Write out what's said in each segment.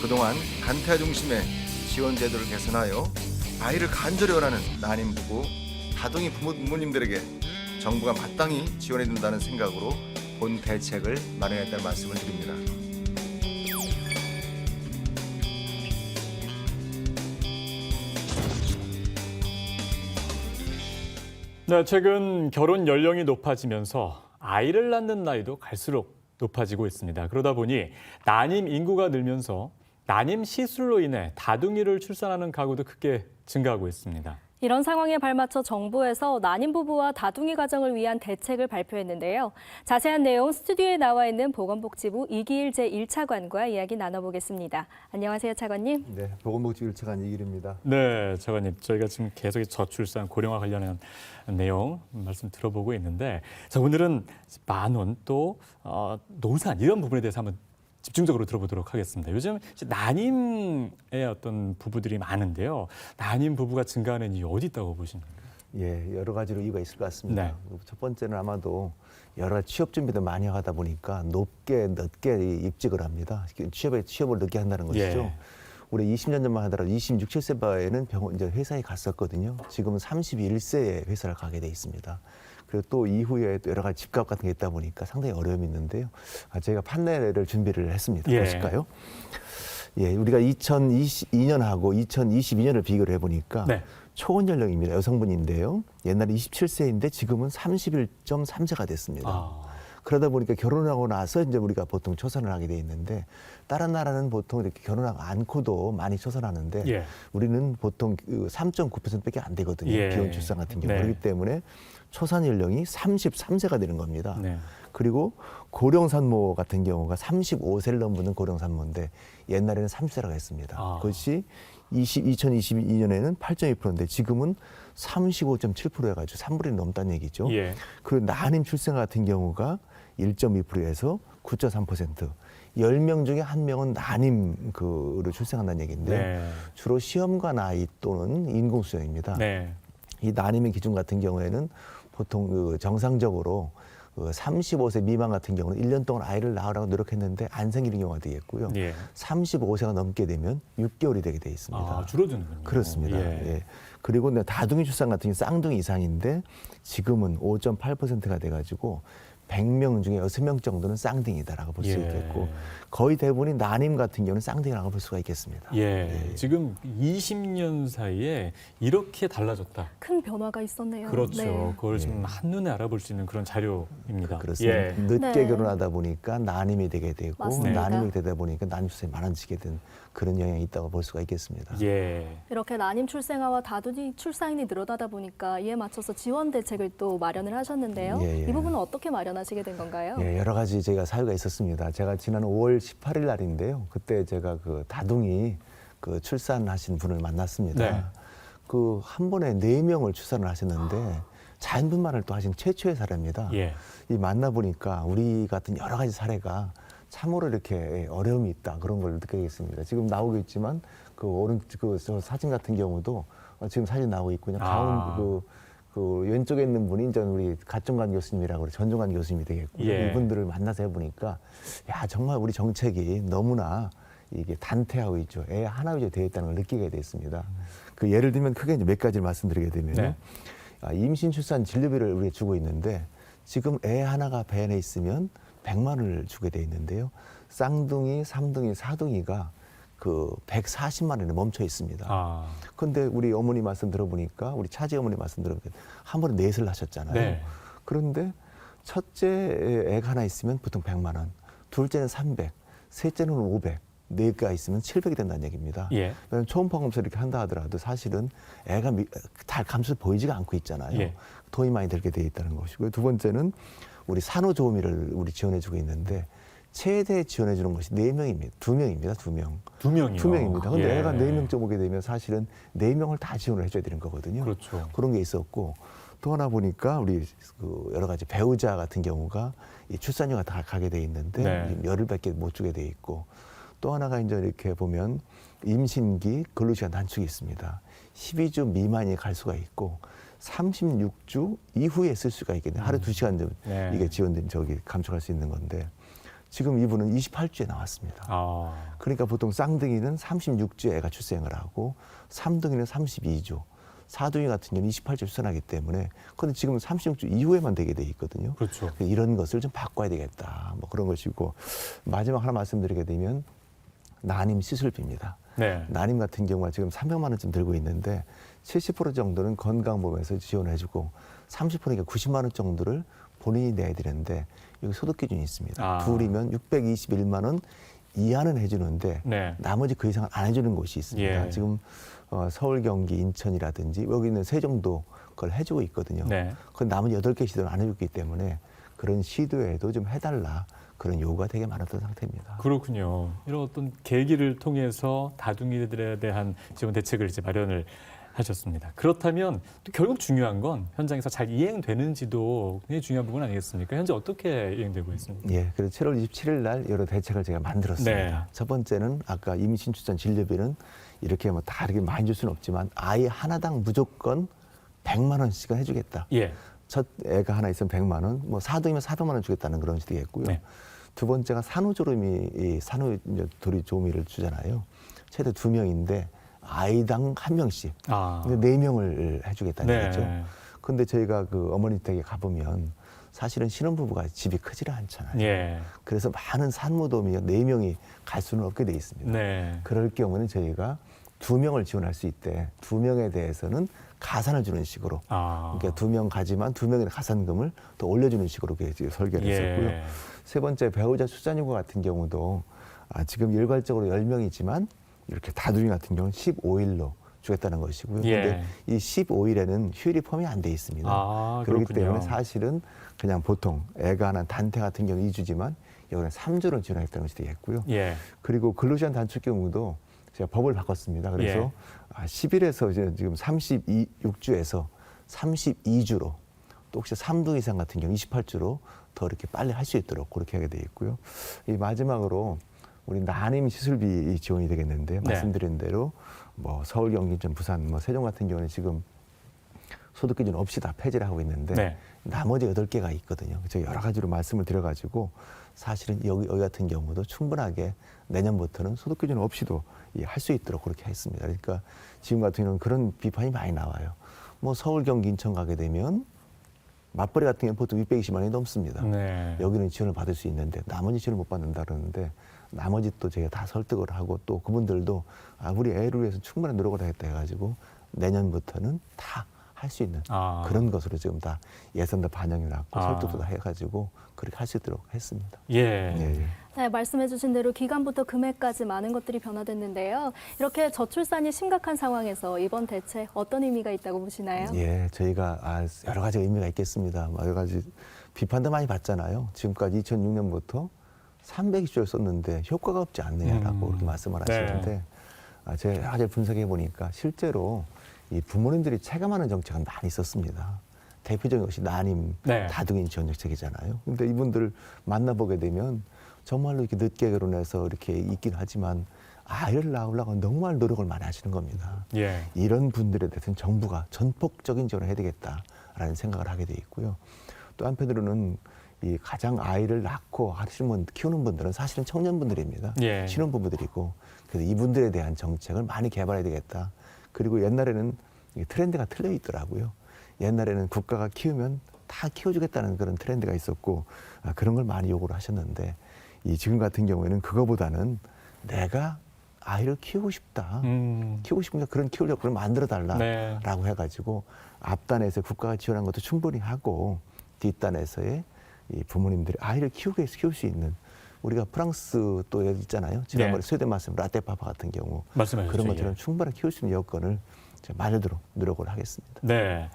그동안 단타 중심의 지원 제도를 개선하여 아이를 간절히 원하는 난임 부부, 다둥이 부모님들에게 정부가 마땅히 지원해 준다는 생각으로 본 대책을 마련했다는 말씀을 드립니다. 네, 최근 결혼 연령이 높아지면서 아이를 낳는 나이도 갈수록 높아지고 있습니다. 그러다 보니 난임 인구가 늘면서 난임 시술로 인해 다둥이를 출산하는 가구도 크게 증가하고 있습니다. 이런 상황에 발맞춰 정부에서 난임 부부와 다둥이 가정을 위한 대책을 발표했는데요. 자세한 내용 스튜디오에 나와 있는 보건복지부 이기일 제1차관과 이야기 나눠보겠습니다. 안녕하세요, 차관님. 네, 보건복지부 1차관 이기일입니다. 네, 차관님, 저희가 지금 계속 저출산, 고령화 관련한 내용 말씀 들어보고 있는데, 자, 오늘은 만원 또 노산 이런 부분에 대해서 한번 집중적으로 들어보도록 하겠습니다. 요즘 난임의 어떤 부부들이 많은데요. 난임 부부가 증가하는 이유 어디 있다고 보시나요? 예, 여러 가지로 이유가 있을 것 같습니다. 네. 첫 번째는 아마도 여러 가지 취업 준비도 많이 하다 보니까 늦게 입직을 합니다. 취업을 늦게 한다는 것이죠. 예. 우리 20년 전만 하더라도 26, 7세 바에는 이제 회사에 갔었거든요. 지금은 31세에 회사를 가게 돼 있습니다. 그리고 또 이후에 또 여러 가지 집값 같은 게 있다 보니까 상당히 어려움이 있는데요. 제가 판넬을 준비를 했습니다. 예. 보실까요? 예, 우리가 2022년하고 2022년을 비교를 해보니까 네. 초혼 연령입니다. 여성분인데요. 옛날에 27세인데 지금은 31.3세가 됐습니다. 그러다 보니까 결혼하고 나서 이제 우리가 보통 초산을 하게 돼 있는데 다른 나라는 보통 이렇게 결혼하지 않고도 많이 초산하는데 예. 우리는 보통 3.9%밖에 안 되거든요. 예. 비혼 출산 같은 경우. 네. 그렇기 때문에 초산 연령이 33세가 되는 겁니다. 네. 그리고 고령산모 같은 경우가 35세를 넘는 고령산모인데 옛날에는 30세라고 했습니다. 그것이 2022년에는 8.2%인데 지금은 35.7% 해가지고 3분의 1이 넘다는 얘기죠. 예. 그리고 난임 출생 같은 경우가 1.2%에서 9.3%. 10명 중에 1명은 난임으로 출생한다는 얘기인데 네. 주로 시험관 아이 또는 인공수영입니다. 네. 이 난임의 기준 같은 경우에는 보통 정상적으로 35세 미만 같은 경우는 1년 동안 아이를 낳으라고 노력했는데 안 생기는 경우가 되겠고요. 예. 35세가 넘게 되면 6개월이 되게 돼 있습니다. 줄어드는군요. 그렇습니다. 예. 예. 그리고 다둥이 출산 같은 경우 쌍둥이 이상인데 지금은 5.8%가 돼가지고 100명 중에 6명 정도는 쌍둥이다라고 볼 수 예. 있겠고 거의 대부분이 난임 같은 경우는 쌍둥이라고 볼 수가 있겠습니다. 예. 지금 20년 사이에 이렇게 달라졌다. 큰 변화가 있었네요. 그렇죠. 네. 그걸 지금 한눈에 알아볼 수 있는 그런 자료입니다. 그렇습니다. 예. 늦게 네. 결혼하다 보니까 난임이 되게 되고 맞습니다. 난임이 되다 보니까 난임 출산이 많아지게 된 그런 영향이 있다고 볼 수가 있겠습니다. 예. 이렇게 난임 출생아와 다둥이 출산이 늘어나다 보니까 이에 맞춰서 지원 대책을 또 마련을 하셨는데요. 예, 예. 이 부분은 어떻게 마련하시게 된 건가요? 예, 여러 가지 제가 사유가 있었습니다. 제가 지난 5월 18일 날인데요. 그때 제가 그 다둥이 출산하신 분을 만났습니다. 네. 한 번에 4명을 출산을 하셨는데 자연분만을 또 하신 최초의 사례입니다. 예. 이 만나보니까 우리 같은 여러 가지 사례가 참으로 이렇게 어려움이 있다 그런 걸 느끼겠습니다. 지금 나오고 있지만 저 사진 같은 경우도 지금 사진 나오고 있고요. 왼쪽에 있는 분이 이제 우리 가정관 교수님이라고 전종관 교수님이 되겠고요. 예. 이분들을 만나서 해보니까 야 정말 우리 정책이 너무나 이게 단태하고 있죠. 애 하나 위주로 되어 있다는 걸 느끼게 됐습니다. 그 예를 들면 크게 이제 몇 가지를 말씀드리게 되면요. 네. 임신 출산 진료비를 우리가 주고 있는데 지금 애 하나가 배 안에 있으면 100만 원을 주게 돼 있는데요. 쌍둥이, 삼둥이, 사둥이가 140만 원에 멈춰 있습니다. 그런데 우리 어머니 말씀 들어보니까 우리 차지 어머니 말씀 들어보니까 한 번에 넷을 낳으셨잖아요. 네. 그런데 첫째 애가 하나 있으면 보통 100만 원, 둘째는 300, 셋째는 500, 넷가 있으면 700이 된다는 얘기입니다. 예. 초음파 검사 이렇게 한다 하더라도 사실은 애가 다 감수 보이지가 않고 있잖아요. 예. 돈이 많이 들게 돼 있다는 것이고요. 두 번째는 우리 산후조리를 우리 지원해주고 있는데 최대 지원해주는 것이 4명입니다. 2명입니다. 2명. 2명이요? 2명입니다. 근데 예. 애가 4명쯤 오게 되면 사실은 4명을 다 지원을 해줘야 되는 거거든요. 그렇죠. 그런 게 있었고 또 하나 보니까 우리 여러 가지 배우자 같은 경우가 이 출산료가 다 가게 돼 있는데 네. 열흘밖에 못 주게 돼 있고 또 하나가 이제 이렇게 보면 임신기 근로시간 단축이 있습니다. 12주 미만이 갈 수가 있고 36주 이후에 쓸 수가 있겠네요. 하루 2시간 좀 네. 이게 지원된 감축할 수 있는 건데 지금 이분은 28주에 나왔습니다. 아, 그러니까 보통 쌍둥이는 36주에 애가 출생을 하고 3둥이는 32주, 4둥이 같은 경우는 28주에 출산하기 때문에 그런데 지금 36주 이후에만 되게 돼 있거든요. 그렇죠. 이런 것을 좀 바꿔야 되겠다. 뭐 그런 것이고 마지막 하나 말씀드리게 되면 난임 시술비입니다. 네. 난임 같은 경우가 지금 300만 원쯤 들고 있는데 70% 정도는 건강보험에서 지원해주고 30%니까 90만 원 정도를 본인이 내야 되는데 여기 소득 기준이 있습니다. 아. 둘이면 621만 원 이하는 해주는데 네. 나머지 그 이상은 안 해주는 곳이 있습니다. 예. 지금 서울, 경기, 인천이라든지 여기 있는 세종도 그걸 해주고 있거든요. 네. 그 나머지 8개 시도는 안 해줬기 때문에 그런 시도에도 좀 해달라 그런 요구가 되게 많았던 상태입니다. 그렇군요. 이런 어떤 계기를 통해서 다둥이들에 대한 지원 대책을 이제 마련을 하셨습니다. 그렇다면 또 결국 중요한 건 현장에서 잘 이행되는지도 굉장히 중요한 부분 아니겠습니까? 현재 어떻게 이행되고 있습니까? 예, 그래서 7월 27일 날 여러 대책을 제가 만들었습니다. 네. 첫 번째는 아까 임신, 출산, 진료비는 이렇게 뭐 다 이렇게 많이 줄 수는 없지만 아이 하나당 무조건 100만 원씩은 해주겠다. 예. 첫 애가 하나 있으면 100만 원, 뭐 4둥이면 400만 원 주겠다는 그런 식이겠고요. 네. 두 번째가 산후조리미, 산후조리미를 주잖아요. 최대 2명인데 아이당 1명씩. 아. 근데 4명을 해주겠다는 네. 거죠. 근데 저희가 그 어머니 댁에 가보면 사실은 신혼부부가 집이 크지를 않잖아요. 예. 그래서 많은 산모도우미 4명이 갈 수는 없게 돼 있습니다. 네. 그럴 경우는 저희가 2명을 지원할 수 있대. 2명에 대해서는 가산을 주는 식으로. 아. 그러니까 2명 가지만 2명의 가산금을 더 올려주는 식으로 이렇게 설계를 했었고요. 예. 세 번째 배우자 출산휴가 같은 경우도 지금 일괄적으로 10명이지만 이렇게 다둥이 같은 경우는 15일로 주겠다는 것이고요. 예. 근데 이 15일에는 휴일이 포함이 안 돼 있습니다. 아, 그렇기 그렇군요. 때문에 사실은 그냥 보통 애가 난 단태 같은 경우 2주지만 여기는 3주로 지원하겠다는 것이 되겠고요. 예. 그리고 근로시간 단축 경우도 제가 법을 바꿨습니다. 그래서 10일에서 이제 지금 36주에서 32주로 또 혹시 3두 이상 같은 경우 28주로 더 이렇게 빨리 할 수 있도록 그렇게 하게 돼 있고요. 이 마지막으로 우리 난임 시술비 지원이 되겠는데 말씀드린 대로 뭐 서울, 경기, 인천, 부산, 뭐 세종 같은 경우는 지금 소득 기준 없이 다 폐지를 하고 있는데 네. 나머지 8개가 있거든요. 제가 여러 가지로 말씀을 드려가지고 사실은 여기 같은 경우도 충분하게 내년부터는 소득 기준 없이도 할 수 있도록 그렇게 했습니다. 그러니까 지금 같은 경우는 그런 비판이 많이 나와요. 뭐 서울, 경기, 인천 가게 되면 맞벌이 같은 경우는 보통 620만 원이 넘습니다. 네. 여기는 지원을 받을 수 있는데 나머지 지원을 못 받는다 그러는데 나머지 또 제가 다 설득을 하고 또 그분들도 우리 애를 위해서 충분한 노력을 하겠다 해가지고 내년부터는 다 할 수 있는 그런 것으로 지금 다 예산도 반영이 났고 설득도 다 해가지고 그렇게 할 수 있도록 했습니다. 예. 예. 네, 말씀해주신 대로 기간부터 금액까지 많은 것들이 변화됐는데요. 이렇게 저출산이 심각한 상황에서 이번 대책 어떤 의미가 있다고 보시나요? 예, 저희가 여러 가지 의미가 있겠습니다. 여러 가지 비판도 많이 받잖아요. 지금까지 2006년부터 320조를 썼는데 효과가 없지 않느냐라고 그렇게 말씀을 하시는데 제가 여러 가지 분석해 보니까 실제로 이 부모님들이 체감하는 정책은 많이 있었습니다. 대표적인 것이 난임, 다둥이 지원 정책이잖아요. 근데 이분들 만나보게 되면 정말로 이렇게 늦게 결혼해서 이렇게 있긴 하지만 아이를 낳으려고 정말 노력을 많이 하시는 겁니다. 예. 이런 분들에 대해서는 정부가 전폭적인 지원을 해야 되겠다라는 생각을 하게 돼 있고요. 또 한편으로는 이 가장 아이를 낳고 키우는 분들은 사실은 청년분들입니다. 예. 신혼부부들이고 그래서 이분들에 대한 정책을 많이 개발해야 되겠다. 그리고 옛날에는 트렌드가 틀려 있더라고요. 옛날에는 국가가 키우면 다 키워주겠다는 그런 트렌드가 있었고 그런 걸 많이 요구를 하셨는데 지금 같은 경우에는 그거보다는 내가 아이를 키우고 싶다. 키우고 싶으니까 그런 키울 여건을 만들어달라라고 해가지고 앞단에서 국가가 지원한 것도 충분히 하고 뒷단에서의 이 부모님들이 아이를 키울 수 있는 우리가 프랑스 또 여기 있잖아요. 지난번에 스웨덴 말씀 라떼파파 같은 경우 그런 것처럼 충분히 키울 수 있는 여건을 제가 많이도록 노력을 하겠습니다. 네.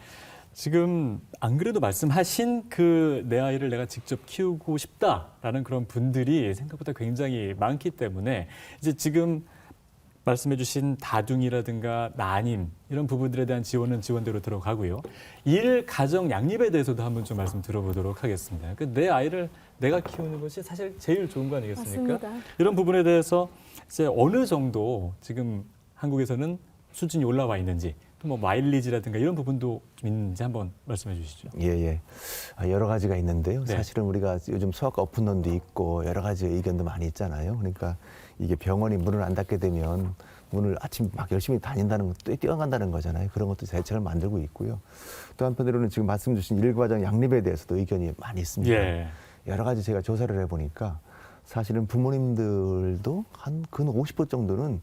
지금 안 그래도 말씀하신 그 내 아이를 내가 직접 키우고 싶다라는 그런 분들이 생각보다 굉장히 많기 때문에 이제 지금 말씀해주신 다둥이라든가 난임 이런 부분들에 대한 지원은 지원대로 들어가고요. 일 가정 양립에 대해서도 한번 좀 말씀 들어보도록 하겠습니다. 그러니까 내 아이를 내가 키우는 것이 사실 제일 좋은 거 아니겠습니까? 맞습니다. 이런 부분에 대해서 이제 어느 정도 지금 한국에서는 수준이 올라와 있는지 또 뭐 마일리지라든가 이런 부분도 좀 있는지 한번 말씀해 주시죠. 예. 여러 가지가 있는데요. 네. 사실은 우리가 요즘 수학과 오픈런도 있고 여러 가지 의견도 많이 있잖아요. 그러니까 이게 병원이 문을 안 닫게 되면 문을 아침 막 열심히 다닌다는 것도 뛰어간다는 거잖아요. 그런 것도 대책을 만들고 있고요. 또 한편으로는 지금 말씀 주신 일과정 양립에 대해서도 의견이 많이 있습니다. 예. 여러 가지 제가 조사를 해보니까 사실은 부모님들도 한 근 50% 정도는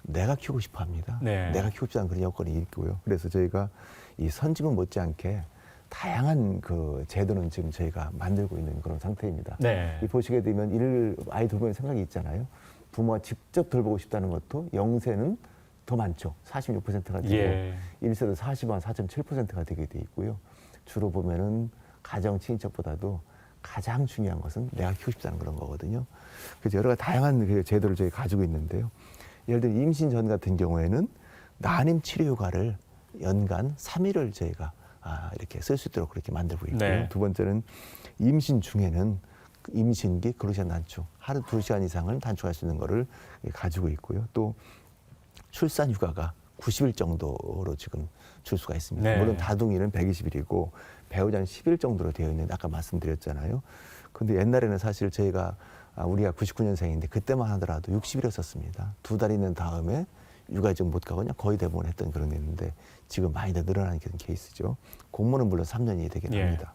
내가 키우고 싶어 합니다. 네. 내가 키우고 싶지 않은 그런 여건이 있고요. 그래서 저희가 이 선진국 못지않게 다양한 그 제도는 지금 저희가 만들고 있는 그런 상태입니다. 네. 이 보시게 되면 아이 돌보는 생각이 있잖아요. 부모가 직접 돌보고 싶다는 것도 0세는 더 많죠. 46%가 되고 예. 1세도 4.7%가 되게 돼 있고요. 주로 보면은 가정 친인척보다도 가장 중요한 것은 내가 키우고 싶다는 그런 거거든요. 그래서 여러 가지 다양한 그 제도를 저희 가지고 있는데요. 예를 들어 임신 전 같은 경우에는 난임 치료 휴가를 연간 3일을 저희가 이렇게 쓸 수 있도록 그렇게 만들고 있고요. 네. 두 번째는 임신 중에는 임신기 근로시간 단축, 하루 2시간 이상을 단축할 수 있는 거를 가지고 있고요. 또 출산 휴가가 90일 정도로 지금 줄 수가 있습니다. 네. 물론 다둥이는 120일이고 배우자는 10일 정도로 되어 있는데 아까 말씀드렸잖아요. 근데 옛날에는 사실 저희가 우리가 99년생인데 그때만 하더라도 60일이었었습니다. 2달 있는 다음에 육아에 좀 못 가거나 거의 대부분 했던 그런 게 있는데 지금 많이 더 늘어나는 그런 케이스죠. 공무원은 물론 3년이 되긴 예. 합니다.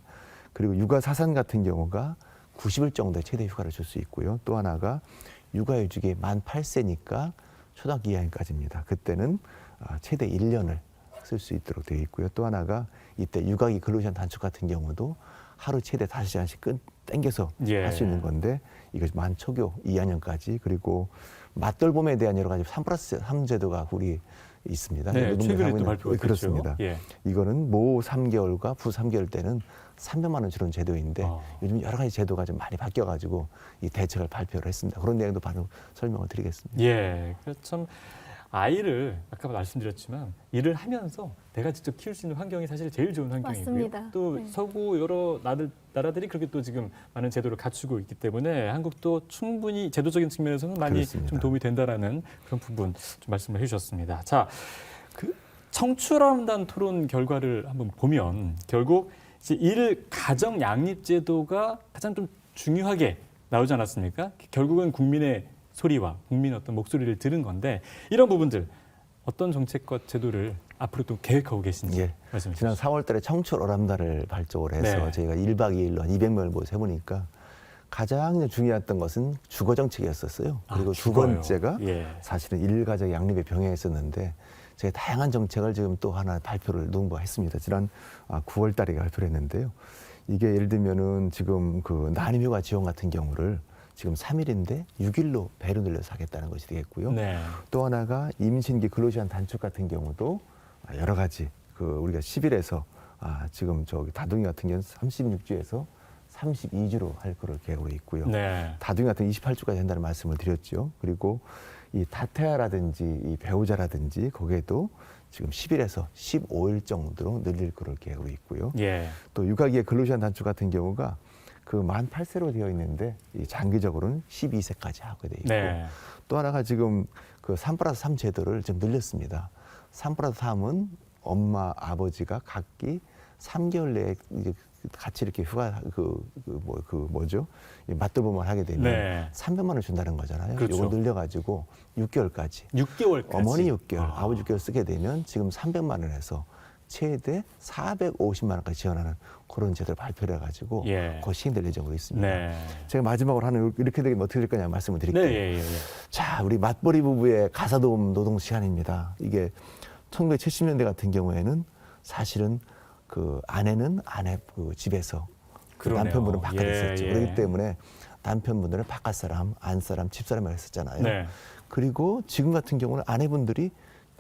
그리고 육아 사산 같은 경우가 90일 정도의 최대 휴가를 줄 수 있고요. 또 하나가 육아휴직이 만 8세니까 초등학교 2학년까지입니다. 그때는 최대 1년을 쓸 수 있도록 되어 있고요. 또 하나가 이때 육아기 근로시간 단축 같은 경우도 하루 최대 5시간씩 땡겨서 예. 할 수 있는 건데 이것이 만 초교 2학년까지 그리고 맞돌봄에 대한 여러 가지 3+3 제도가 우리 있습니다. 네, 노동부에서 최근에 하고 또 있는 발표가 됐죠. 그렇습니다. 예. 이거는 모 3개월과 부 3개월 때는 300만 원 주는 제도인데 요즘 여러 가지 제도가 좀 많이 바뀌어가지고 이 대책을 발표를 했습니다. 그런 내용도 바로 설명을 드리겠습니다. 예. 그래서 참 아이를 아까 말씀드렸지만 일을 하면서 내가 직접 키울 수 있는 환경이 사실 제일 좋은 환경이고요. 맞습니다. 또 네. 서구 여러 나라들이 그렇게 또 지금 많은 제도를 갖추고 있기 때문에 한국도 충분히 제도적인 측면에서는 많이 그렇습니다. 좀 도움이 된다라는 그런 부분 좀 말씀을 해주셨습니다. 자, 그 청출함단 토론 결과를 한번 보면 결국 이제 일 가정 양립 제도가 가장 좀 중요하게 나오지 않았습니까? 결국은 국민의 소리와 국민의 어떤 목소리를 들은 건데 이런 부분들 어떤 정책과 제도를 앞으로 또 계획하고 계신지 예. 말씀해 지난 주시죠. 4월 달에 청출 어람다를 발족을 해서 네. 저희가 1박 2일로 한 200명을 모아서 해보니까 가장 중요했던 것은 주거 정책이었었어요. 그리고 두 주거요. 번째가 예. 사실은 일가족 양립에 병행했었는데 저희 다양한 정책을 지금 또 하나 발표를 농부했습니다. 지난 9월 달에 발표를 했는데요. 이게 예를 들면은 지금 그 난임휴가 지원 같은 경우를 지금 3일인데 6일로 배로 늘려서 하겠다는 것이 되겠고요. 네. 또 하나가 임신기 근로시간 단축 같은 경우도 여러 가지 그 우리가 10일에서 지금 저기 다둥이 같은 경우는 36주에서 32주로 할 거를 계획으로 있고요. 네. 다둥이 같은 28주까지 된다는 말씀을 드렸죠. 그리고 이 다태아라든지 이 배우자라든지 거기에도 지금 10일에서 15일 정도로 늘릴 거를 계획으로 있고요. 예. 또 육아기의 근로시간 단축 같은 경우가 그 만 8세로 되어 있는데 이 장기적으로는 12세까지 하게 돼 있고 네. 또 하나가 지금 그 3+3 제도를 좀 늘렸습니다. 3+3은 엄마 아버지가 각기 3개월 내에 이제 같이 이렇게 휴가 뭐죠? 맞돌봄을 하게 되면 네. 300만 원 준다는 거잖아요. 그렇죠. 이거 늘려가지고 6개월까지 6개월까지. 어머니 6개월, 아버지 6개월 쓰게 되면 지금 300만 원에서 최대 450만 원까지 지원하는 그런 제도를 발표를 해가지고 예. 곧 시행될 예정으로 있습니다. 네. 제가 마지막으로 하는 이렇게 되면 어떻게 될 거냐 말씀을 드릴게요. 네, 예, 예, 예. 자, 우리 맞벌이 부부의 가사도움 노동 시간입니다. 이게 1970년대 같은 경우에는 사실은 그 아내는 아내 그 집에서 그 그러네요. 남편분은 바깥에 예, 있었죠. 예. 그렇기 때문에 남편분들은 바깥 사람, 안 사람, 집 사람을 했었잖아요. 네. 그리고 지금 같은 경우는 아내분들이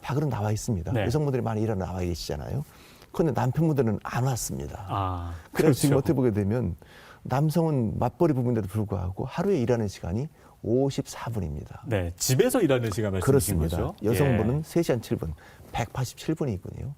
밖으로 나와 있습니다. 네. 여성분들이 많이 일하러 나와 계시잖아요. 그런데 남편분들은 안 왔습니다. 그래서 그렇죠. 지금 어떻게 보게 되면 남성은 맞벌이 부부인데도 불구하고 하루에 일하는 시간이 54분입니다. 네, 집에서 일하는 시간 말씀이신 그렇습니다. 거죠? 여성분은 예. 3시간 7분, 187분이군요.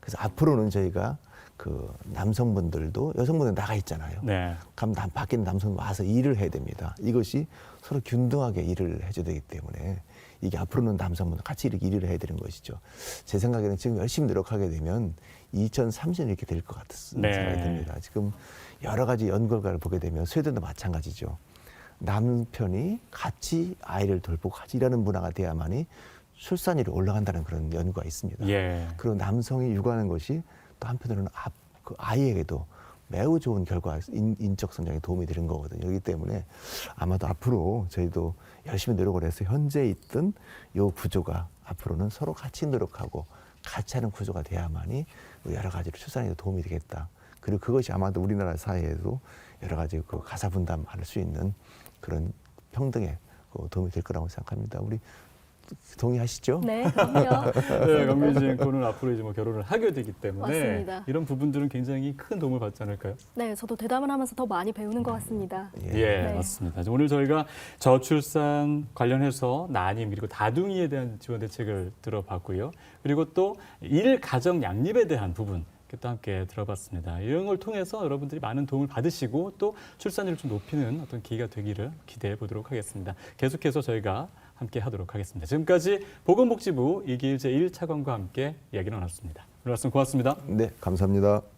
그래서 앞으로는 저희가 그 남성분들도 여성분들 나가 있잖아요. 네. 그럼 밖에 있는 남성 와서 일을 해야 됩니다. 이것이 서로 균등하게 일을 해줘야 되기 때문에 이게 앞으로는 남성분 같이 이렇게 일을 해야 되는 것이죠. 제 생각에는 지금 열심히 노력하게 되면 2030년 이렇게 될 것 같은 네. 생각이 듭니다. 지금 여러 가지 연결과를 보게 되면 스웨덴도 마찬가지죠. 남편이 같이 아이를 돌보고 같이 일하는 문화가 돼야만이 출산율이 올라간다는 그런 연구가 있습니다. 예. 그리고 남성이 육아하는 것이 또 한편으로는 그 아이에게도 매우 좋은 결과, 인적 성장에 도움이 되는 거거든요. 그렇기 때문에 아마도 앞으로 저희도 열심히 노력을 해서 현재 있던 이 구조가 앞으로는 서로 같이 노력하고 같이 하는 구조가 돼야만이 여러 가지로 출산에 도움이 되겠다. 그리고 그것이 아마도 우리나라 사회에도 여러 가지 그 가사 분담할 수 있는 그런 평등에 도움이 될 거라고 생각합니다. 우리 동의하시죠? 네, 그럼요. 네, 강민지 앵커는 앞으로 이제 뭐 결혼을 하게 되기 때문에 맞습니다. 이런 부분들은 굉장히 큰 도움을 받지 않을까요? 네, 저도 대담을 하면서 더 많이 배우는 것 같습니다. 예, 네. 맞습니다. 오늘 저희가 저출산 관련해서 난임 그리고 다둥이에 대한 지원 대책을 들어봤고요. 그리고 또 일 가정 양립에 대한 부분 또 함께 들어봤습니다. 이런 걸 통해서 여러분들이 많은 도움을 받으시고 또 출산율을 좀 높이는 어떤 기회가 되기를 기대해 보도록 하겠습니다. 계속해서 저희가 함께 하도록 하겠습니다. 지금까지 보건복지부 이기일 제1차관과 함께 이야기 나눴습니다. 오늘 말씀 고맙습니다. 네, 감사합니다.